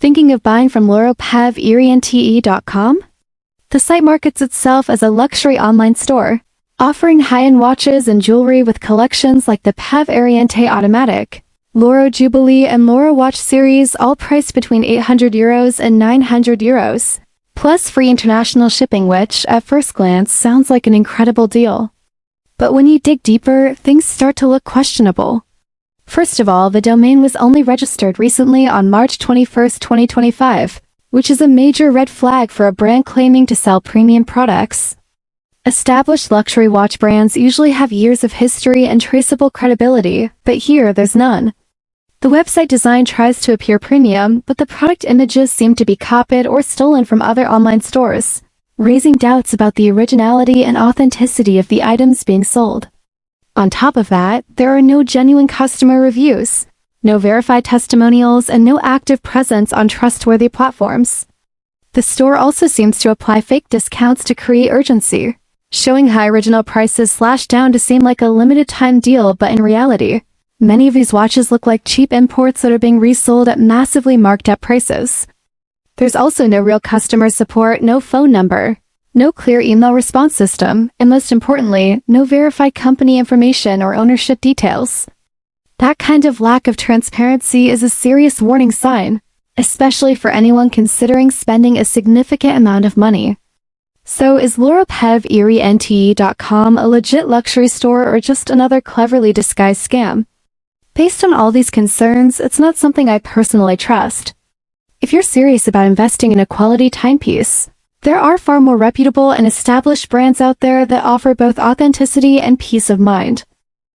Thinking of buying from herein.com? The site markets itself as a luxury online store, offering high-end watches and jewelry with collections like the PEV Ariente Automatic, Loro Jubilee and Loro Watch series, all priced between €800 and €900, plus free international shipping, which, at first glance, sounds like an incredible deal. But when you dig deeper, things start to look questionable. First of all, the domain was only registered recently on March 21, 2025, which is a major red flag for a brand claiming to sell premium products. Established luxury watch brands usually have years of history and traceable credibility, but here there's none. The website design tries to appear premium, but the product images seem to be copied or stolen from other online stores, raising doubts about the originality and authenticity of the items being sold. On top of that, there are no genuine customer reviews, no verified testimonials, and no active presence on trustworthy platforms. The store also seems to apply fake discounts to create urgency, showing high original prices slashed down to seem like a limited-time deal, but in reality, many of these watches look like cheap imports that are being resold at massively marked-up prices. There's also no real customer support, no phone number, no clear email response system, and most importantly, no verified company information or ownership details. That kind of lack of transparency is a serious warning sign, especially for anyone considering spending a significant amount of money. So is herein.com a legit luxury store or just another cleverly disguised scam? Based on all these concerns, it's not something I personally trust. If you're serious about investing in a quality timepiece, there are far more reputable and established brands out there that offer both authenticity and peace of mind.